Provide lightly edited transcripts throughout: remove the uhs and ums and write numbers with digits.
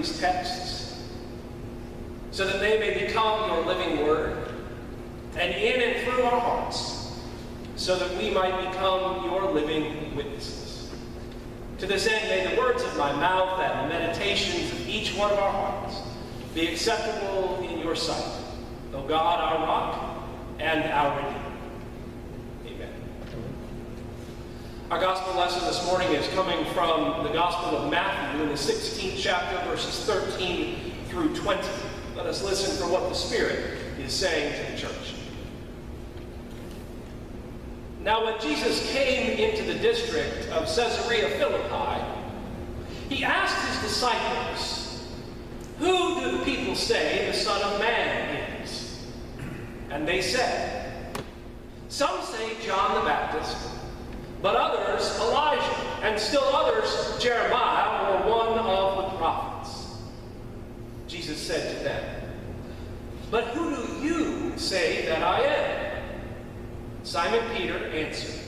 these texts, so that they may become your living word, and in and through our hearts, so that we might become your living witnesses. To this end, may the words of my mouth and the meditations of each one of our hearts be acceptable in your sight, O God, our rock and our Redeemer. Amen. Our gospel lesson this morning is coming from the Gospel of Matthew in the 16th chapter, verses 13 through 20. Let us listen for what the Spirit is saying to the church. Now, when Jesus came into the district of Caesarea Philippi, he asked his disciples, "Who do the people say the Son of Man is?" And they said, "Some say John the Baptist, but others Elijah, and still others Jeremiah or one of the prophets." Jesus said to them, "But who do you say that I am?" Simon Peter answered,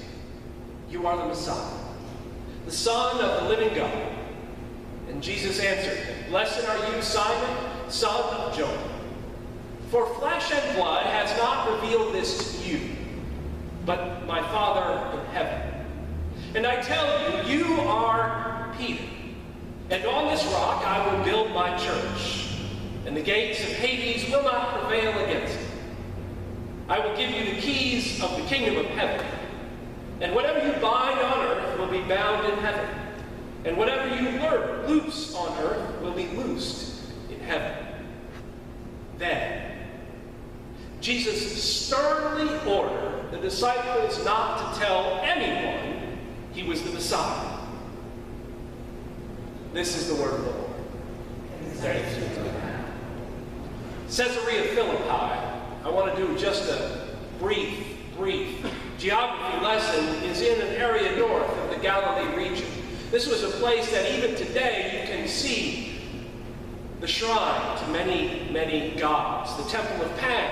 "You are the Messiah, the Son of the living God." And Jesus answered him, "Blessed are you, Simon, son of Jonah. For flesh and blood has not revealed this to you, but my Father in heaven. And I tell you, you are Peter, and on this rock I will build my church, and the gates of Hades will not prevail against it. I will give you the keys of the kingdom of heaven, and whatever you bind on earth will be bound in heaven, and whatever you loose on earth will be loosed in heaven." Then Jesus sternly ordered the disciples not to tell anyone he was the Messiah. This is the word of the Lord. Thanks be to God. Caesarea Philippi. I want to do just a brief geography lesson. Is in an area north of the Galilee region. This was a place that even today you can see the shrine to many, many gods. The Temple of Pan.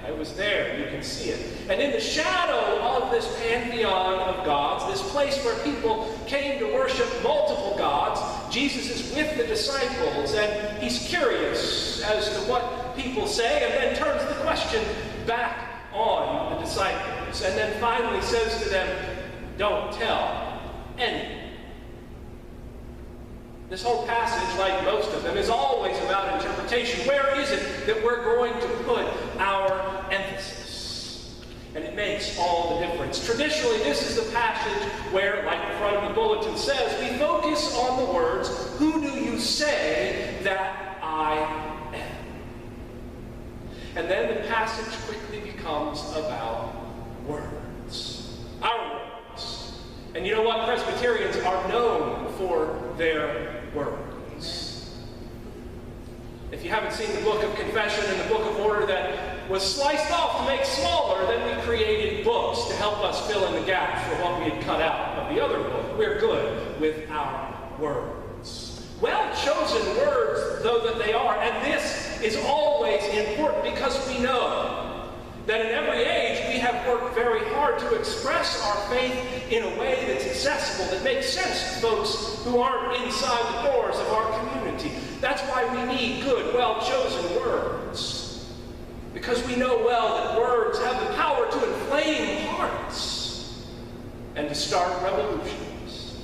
I was there, you can see it. And in the shadow of this pantheon of gods, this place where people came to worship multiple gods, Jesus is with the disciples, and he's curious as to what people say, and then turns the question back on the disciples, and then finally says to them, "Don't tell anyone." This whole passage, like most of them, is always about interpretation. Where is it that we're going to put our emphasis? And it makes all the difference. Traditionally, this is the passage where, like the front of the bulletin says, we focus on the words, "Who do you say that I am?" And then the passage quickly becomes about words. Our words. And you know what? Presbyterians are known for their words. If you haven't seen the book of confession and the book of order that was sliced off to make smaller, then we created books to help us fill in the gaps for what we had cut out of the other book. We're good with our words. Well-chosen words, though that they are, and this is always important because we know that in every age we have worked very hard to express our faith in a way that's accessible, that makes sense to folks who aren't inside the doors of our community. That's why we need good, well-chosen words. Because we know well that words have the power to inflame hearts and to start revolutions.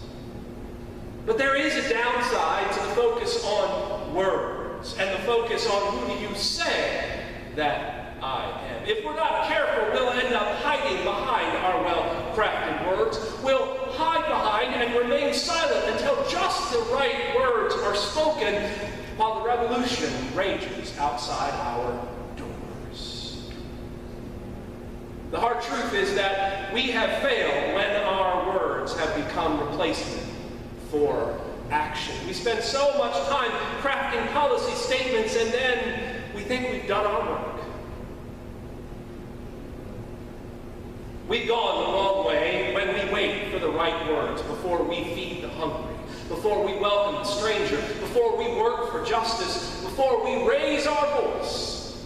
But there is a downside to the focus on words and the focus on who do you say that I am. If we're not careful, we'll end up hiding behind our well-crafted words. We'll hide behind and remain silent until just the right words are spoken while the revolution rages outside our doors. The hard truth is that we have failed when our words have become replacement for action. We spend so much time crafting policy statements and then we think we've done our work. We've gone the long way when we wait for the right words before we feed the hungry, before we welcome the stranger, before we work for justice, before we raise our voice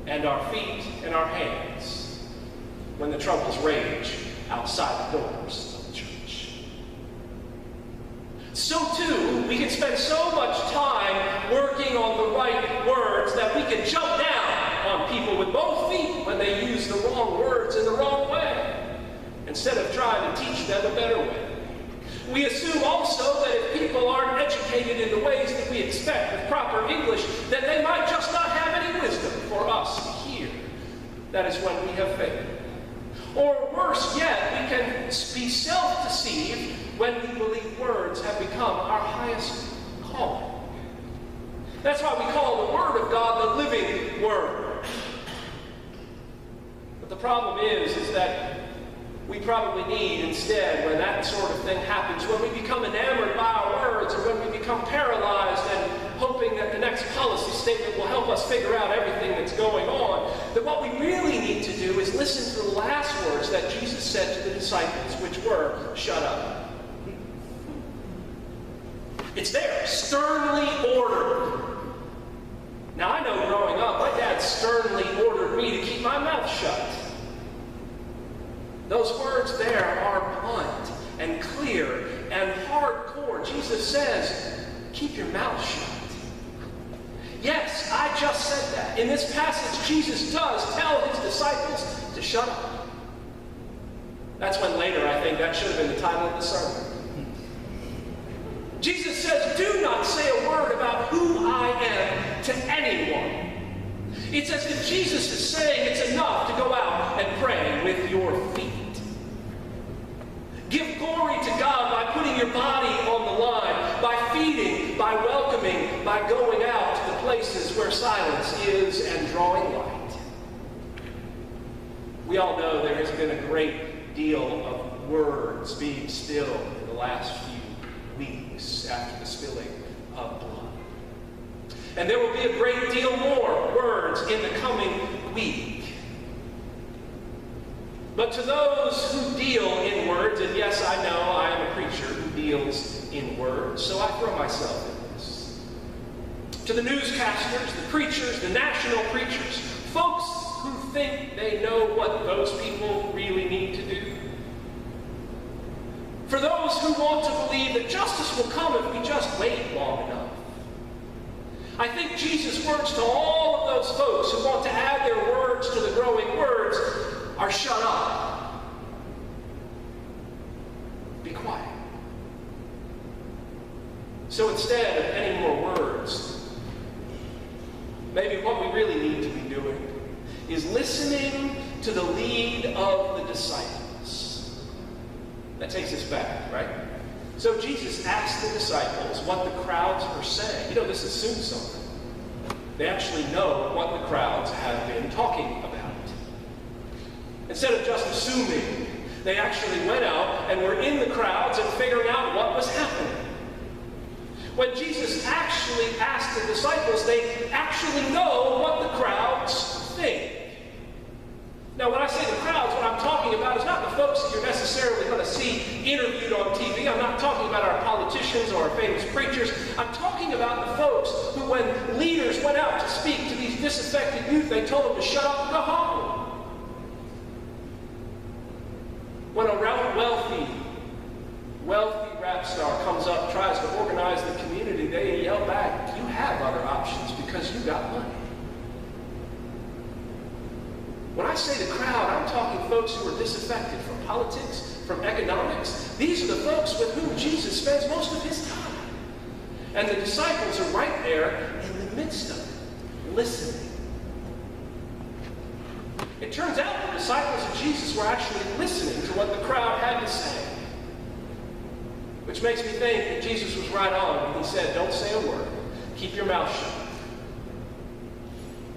and our feet and our hands when the troubles rage outside the doors of the church. So too, We can spend so much time working on the right words that we can jump down on people with both feet when they use the wrong words in the wrong way, instead of trying to teach them a better way. We assume also that if people aren't educated in the ways that we expect with proper English, then they might just not have any wisdom for us to hear. That is when we have failed. Or worse yet, we can be self-deceived when we believe words have become our highest calling. That's why we call the Word of God the living Word. But the problem is that we probably need instead, when that sort of thing happens, when we become enamored by our words, or when we become paralyzed and hoping that the next policy statement will help us figure out everything that's going on, that what we really need to do is listen to the last words that Jesus said to the disciples, which were, "Shut up." It's there, sternly ordered. Now, I know growing up, my dad sternly ordered me to keep my mouth shut. Those words there are blunt and clear and hardcore. Jesus says, keep your mouth shut. Yes, I just said that. In this passage, Jesus does tell his disciples to shut up. That's when later I think that should have been the title of the sermon. Jesus says, do not say a word about who I am to anyone. It's as if Jesus is saying it's enough to go out and pray with your feet. Give glory to God by putting your body on the line, by feeding, by welcoming, by going out to the places where silence is and drawing light. We all know there has been a great deal of words being spilled in the last few weeks after the spilling of blood. And there will be a great deal more words in the coming week. But to those who deal in words, and yes, I know I am a preacher who deals in words, so I throw myself in this. To the newscasters, the preachers, the national preachers, folks who think they know what those people really need to do. For those who want to believe that justice will come if we just wait long enough. I think Jesus' words to all of those folks who want to add their words to the growing words are shut up. Be quiet. So instead of any more words, maybe what we really need to be doing is listening to the lead of the disciples. That takes us back, right? So Jesus asked the disciples what the crowds were saying. You know, this assumes something. They actually know what the crowds have been talking about. Instead of just assuming, they actually went out and were in the crowds and figuring out what was happening. When Jesus actually asked the disciples, they actually know what the crowds think. Now, when I say the crowds, what I'm talking about is not the folks that you're necessarily going to see interviewed on TV. I'm not talking about our politicians or our famous preachers. I'm talking about the folks who, when leaders went out to speak to these disaffected youth, they told them to shut up and go home. When a wealthy rap star comes up, tries to organize the community, they yell back, you have other options because you got money. When I say the crowd, I'm talking folks who are disaffected from politics, from economics. These are the folks with whom Jesus spends most of his time. And the disciples are right there in the midst of it, listening. It turns out the disciples of Jesus were actually listening to what the crowd had to say. Which makes me think that Jesus was right on when he said, don't say a word. Keep your mouth shut.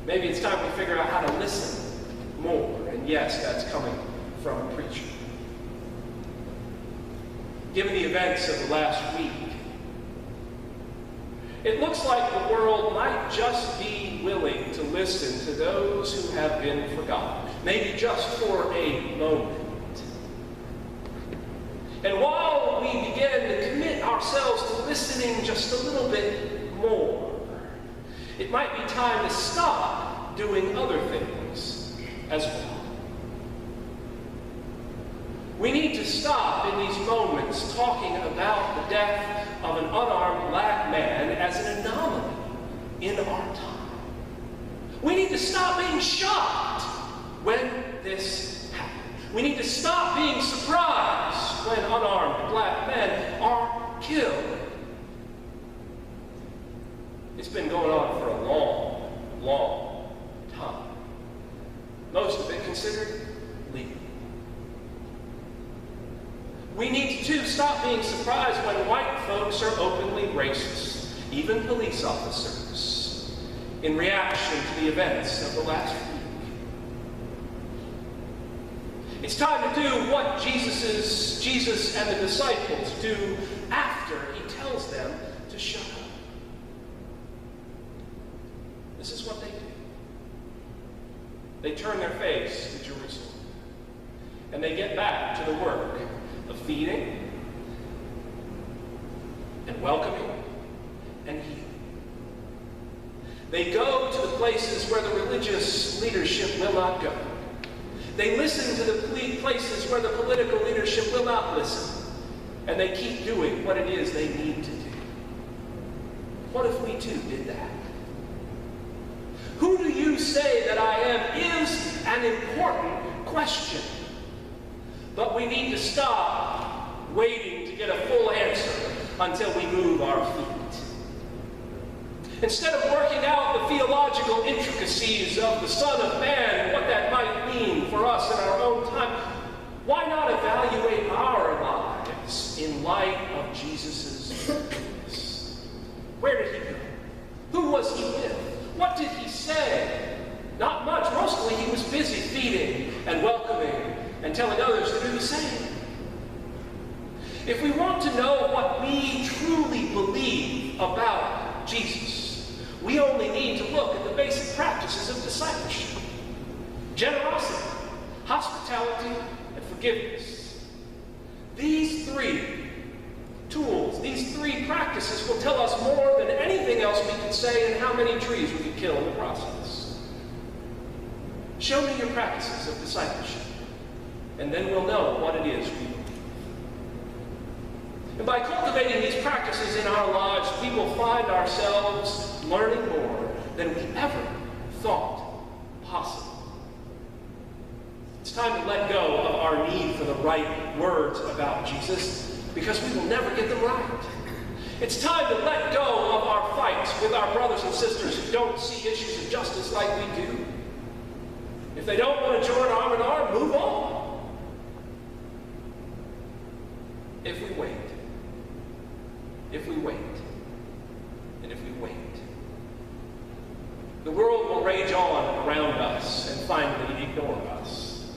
Maybe it's time we figure out how to listen more. And yes, that's coming from a preacher. Given the events of the last week, it looks like the world might just be willing to listen to those who have been forgotten, maybe just for a moment. And while we begin to commit ourselves to listening just a little bit more, it might be time to stop doing other things as well. We need to stop in these moments talking about the death of an unarmed lad man as an anomaly in our time. We need to stop being shocked when this happens. We need to stop being surprised when unarmed black men are killed. It's been going on for a long, long time. Most of it considered legal. We need to stop being surprised when white folks are openly racist, even police officers, in reaction to the events of the last week. It's time to do what Jesus and the disciples do after he tells them to shut up. This is what they do. They turn their face to Jerusalem, and they get back to the work of feeding and welcoming and healing. They go to the places where the religious leadership will not go. They listen to the places where the political leadership will not listen. And they keep doing what it is they need to do. What if we too did that? Who do you say that I am is an important question. But we need to stop waiting to get a full answer until we move our feet. Instead of working out the theological intricacies of the Son of Man and what that might mean for us in our own time, why not evaluate our lives in light of Jesus' goodness? Where did he go? Who was he with? What did he say? Not much. Mostly he was busy feeding and welcoming and telling others to do the same. If we want to know what we truly believe about Jesus, we only need to look at the basic practices of discipleship: generosity, hospitality, and forgiveness. These three tools, these three practices will tell us more than anything else we could say and how many trees we could kill in the process. Show me your practices of discipleship, and then we'll know what it is we believe. And by cultivating these practices in our lives, we will find ourselves learning more than we ever thought possible. It's time to let go of our need for the right words about Jesus, because we will never get them right. It's time to let go of our fights with our brothers and sisters who don't see issues of justice like we do. If they don't want to join arm in arm, move on. If we wait, if we wait, and if we wait, the world will rage on around us and finally ignore us.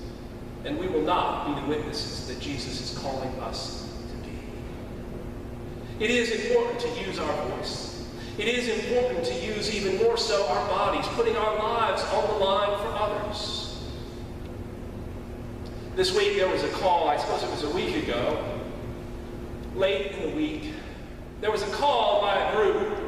And we will not be the witnesses that Jesus is calling us to be. It is important to use our voice. It is important to use even more so our bodies, putting our lives on the line for others. This week there was a call, I suppose it was a week ago, late in the week. There was a call by a group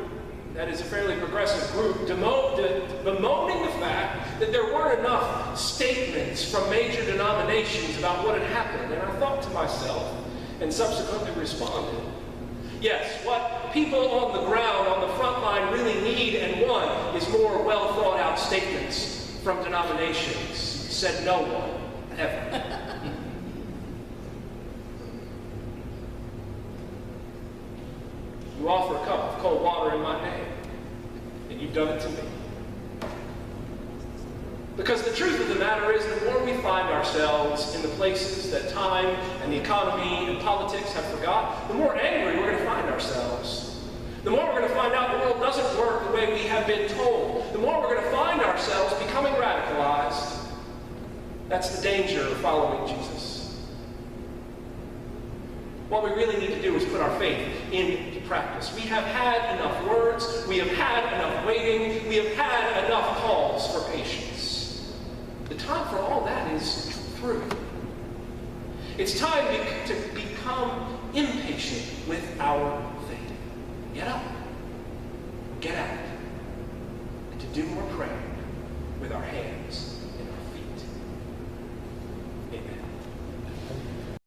that is a fairly progressive group, bemoaning the fact that there weren't enough statements from major denominations about what had happened. And I thought to myself, and subsequently responded, yes, what people on the ground, on the front line really need and want is more well thought out statements from denominations, said no one ever. You offer a cup of cold water in my name, and you've done it to me. Because the truth of the matter is, the more we find ourselves in the places that time and the economy and politics have forgot, the more angry we're going to find ourselves. The more we're going to find out the world doesn't work the way we have been told. The more we're going to find ourselves becoming radicalized. That's the danger of following Jesus. What we really need to do is put our faith into practice. We have had enough words. We have had enough waiting. We have had enough calls for patience. The time for all that is through. It's time to be